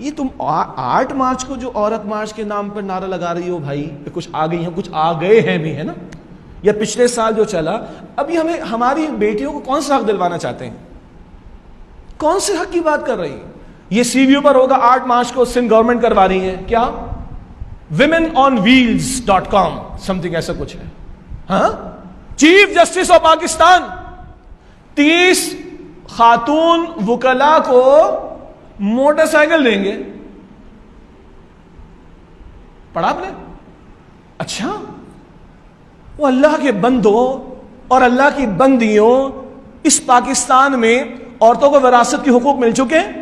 ये तुम 8 मार्च को जो औरत मार्च के नाम पर नारा लगा रही हो भाई, कुछ आ गई हैं, कुछ आ गए हैं भी, है ना, या पिछले साल जो चला, अभी हमें हमारी बेटियों को कौन सा हक दिलवाना चाहते हैं? कौन से हक की बात कर रही है? ये सीवीओ पर होगा 8 मार्च को सिंध गवर्नमेंट करवा रही है, क्या womenonwheels.com समथिंग ऐसा कुछ है। हाँ, चीफ जस्टिस ऑफ पाकिस्तान 30 खातून वकला को मोटरसाइकिल देंगे। पढ़ा आपने? अच्छा, वो अल्लाह के बंदों और अल्लाह की बंदियों, इस पाकिस्तान में औरतों को विरासत के हुकूक मिल चुके हैं।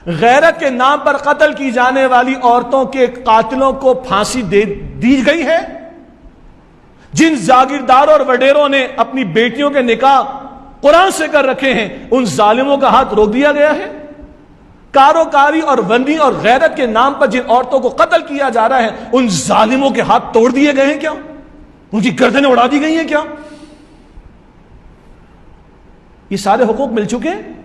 गैरत के नाम पर कत्ल की जाने वाली औरतों के कातिलों को फांसी दे दी गई है। जिन जागीरदारों और वडेरों ने अपनी बेटियों के निकाह कुरान से कर रखे हैं, उन जालिमों का हाथ रोक दिया गया है। कारोकारी और वंदी और गैरत के नाम पर जिन औरतों को कत्ल किया जा रहा है, उन जालिमों के हाथ तोड़ दिए गए हैं क्या? उनकी गर्दनें उड़ा दी गई हैं क्या? ये सारे हुकूक मिल चुके हैं।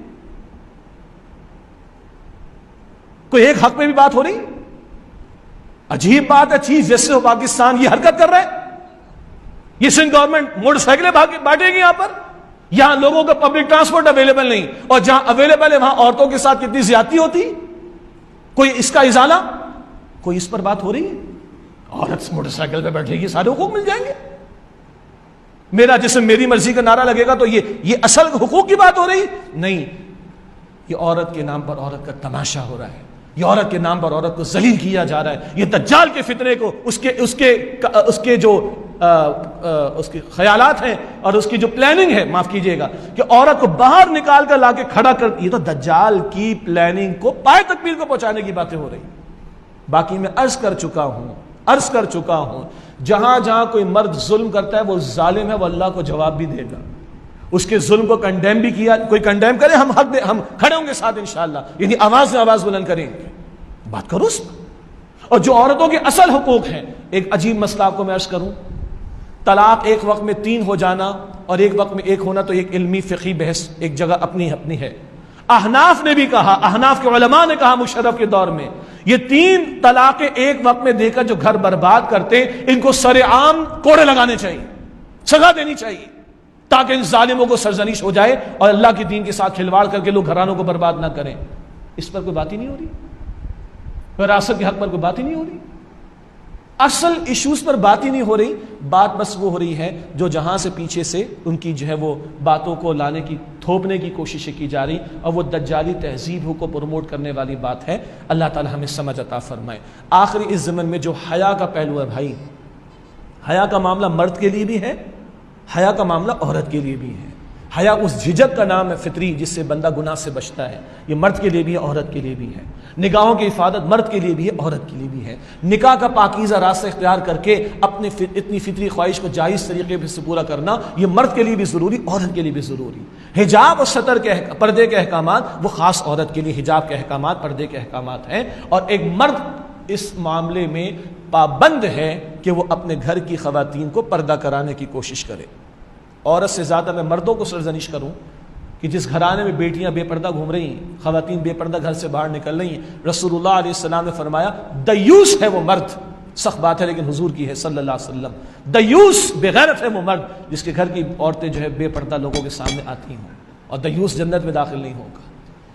कोई एक हक में भी बात हो रही? अजीब बात है, चीफ जस्टिस ऑफ पाकिस्तान ये हरकत कर रहे हैं। ये सिंध गवर्नमेंट मोटरसाइकिलें बांटेगी यहां पर, यहां लोगों का पब्लिक ट्रांसपोर्ट अवेलेबल नहीं, और जहां अवेलेबल है वहां औरतों के साथ कितनी ज्यादती होती। कोई इसका इजाला, कोई इस पर बात हो रही है? औरत मोटरसाइकिल पे बैठेगी, सारे हुकूक मिल जाएंगे। मेरा जिस्म मेरी मर्जी का नारा लगेगा तो ये असल हुकूक की बात हो रही नहीं। ये औरत के नाम पर औरत का तमाशा हो रहा है। ये औरत के नाम पर औरत को जलील किया जा रहा है। ये दज्जाल के फितने को उसके जो उसके ख्यालात हैं और उसकी जो प्लानिंग है, माफ कीजिएगा, कि औरत को बाहर निकाल कर लाके खड़ा कर, ये तो दज्जाल की प्लानिंग को पाए तकमील को पहुंचाने की बातें हो रही। बाकी मैं अर्ज कर चुका हूं, जहां जहां कोई मर्द जुल्म करता है वो जालिम है, वो अल्लाह को जवाब भी देगा। उसके जुल्म को कंडेम भी किया, कोई कंडेम करे, हम खड़े होंगे साथ इंशाअल्लाह, यानी आवाज में आवाज बुलंद करेंगे, बात करो उस पर। और जो औरतों के असल हुकूक हैं, एक अजीब मसला आपको मैं अर्ज करूं, तलाक एक वक्त में 3 हो जाना और एक वक्त में 1 होना, तो एक इल्मी फिक़ी बहस एक जगह अपनी अपनी है। अहनाफ ने भी कहा, अहनाफ के उलमा ने कहा मुशर्रफ के दौर में, ये 3 तलाक़ें एक वक्त में देकर जो घर बर्बाद करते हैं, इनको सरेआम कोड़े लगाने चाहिए, सजा देनी चाहिए, ताकि इन जालिमों को सरजनीश हो जाए और अल्लाह के दीन के साथ खिलवाड़ करके लोग घरानों को बर्बाद ना करें। इस पर कोई बात ही नहीं हो रही, विरासत के हक पर कोई बात ही नहीं हो रही, असल इश्यूज पर बात ही नहीं हो रही। बात बस वो हो रही है जो जहां से पीछे से उनकी जो है वो बातों को लाने की, थोपने की कोशिशें की जा रही, और वो दज्जाली तहजीब को प्रमोट करने वाली बात है। अल्लाह ताला हमें समझ अता फरमाए। आखिरी इस ज़मन में जो हया का पहलू है भाई, हया का मामला मर्द के लिए भी है, हया का मामला औरत के लिए भी है। हया उस झिझक का नाम है फितरी, जिससे बंदा गुनाह से बचता है। ये मर्द के लिए भी है, औरत के लिए भी है। निगाहों की हिफाजत मर्द के लिए भी है, औरत के लिए भी है। निकाह का पाकीज़ा रास्ता इख्तियार करके अपने इतनी फितरी ख्वाहिश को जायज़ तरीके से पूरा करना, ये मर्द के लिए भी ज़रूरी, औरत के लिए भी ज़रूरी। हिजाब और सतर के पर्दे के अहकामात वो ख़ास औरत के लिए, हिजाब के अहकामात, पर्दे के अहकामात हैं, और एक मर्द इस मामले में पाबंद है कि वो अपने घर की ख़वातीन को पर्दा कराने की कोशिश करे। औरत से ज़्यादा मैं मर्दों को सरजनिश करूं कि जिस घराने में बेटियां बेपर्दा घूम रही हैं, ख़वातीन बेपर्दा घर से बाहर निकल रही हैं, रसूलुल्लाह अलैहि सल्लम ने फरमाया दयूस है वो मर्द। सख्त बात है लेकिन हुजूर की है सल्लल्लाहु अलैहि वसल्लम। दयूस बेगैरत है वो मर्द जिसके घर की औरतें जो है बेपर्दा लोगों के सामने आती हों, और दयूस जन्नत में दाखिल नहीं होगा।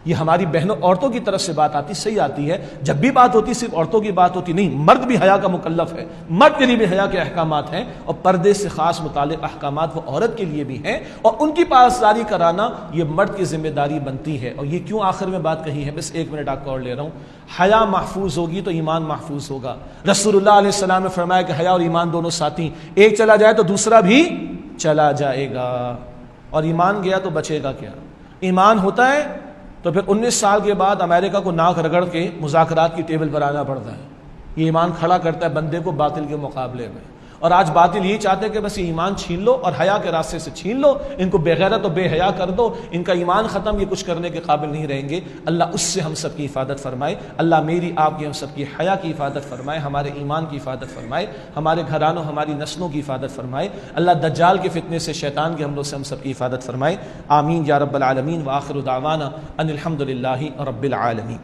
ये हमारी बहनों औरतों की तरफ से बात आती, सही आती है। जब भी बात होती सिर्फ औरतों की बात होती नहीं, मर्द भी हया का मुकल्लफ है, मर्द के लिए भी हया के अहकामात हैं, और पर्दे से खास मुतालिक अहकामात वो औरत के लिए भी हैं, और उनकी पासदारी कराना ये मर्द की जिम्मेदारी बनती है। और ये क्यों आखिर में बात कही है, बस 1 मिनट आपको और ले रहा हूँ। हया महफूज होगी तो ईमान महफूज होगा। रसूलुल्लाह अलैहि सल्लम ने फरमाया कि हया और ईमान दोनों साथी, एक चला जाए तो दूसरा भी चला जाएगा, और ईमान गया तो बचेगा क्या? ईमान होता है तो फिर 19 साल के बाद अमेरिका को नाक रगड़ के मुज़ाकरात की टेबल पर आना पड़ता है। ये ईमान खड़ा करता है बंदे को बातिल के मुकाबले में। और आज बातिल यही चाहते हैं कि बस ये ईमान छीन लो और हया के रास्ते से छीन लो, इनको बेगैरत और बेहया कर दो, इनका ईमान ख़त्म, ये कुछ करने के काबिल नहीं रहेंगे। अल्लाह उससे हम सब की हिफाजत फरमाए। अल्लाह मेरी आपकी हम सब की हया की हिफाजत फरमाए, हमारे ईमान की हिफाजत फरमाए, हमारे घरानों हमारी नस्लों की हिफाजत फरमाए। अल्लाह दज्जाल के फितने से, शैतान के हमलों से हम सब की हिफाजत फरमाए। आमीन या रब्बल आलमीन। व आखिरु दावाना अनिल हम्दुलिल्लाहि रब्बिल आलमीन।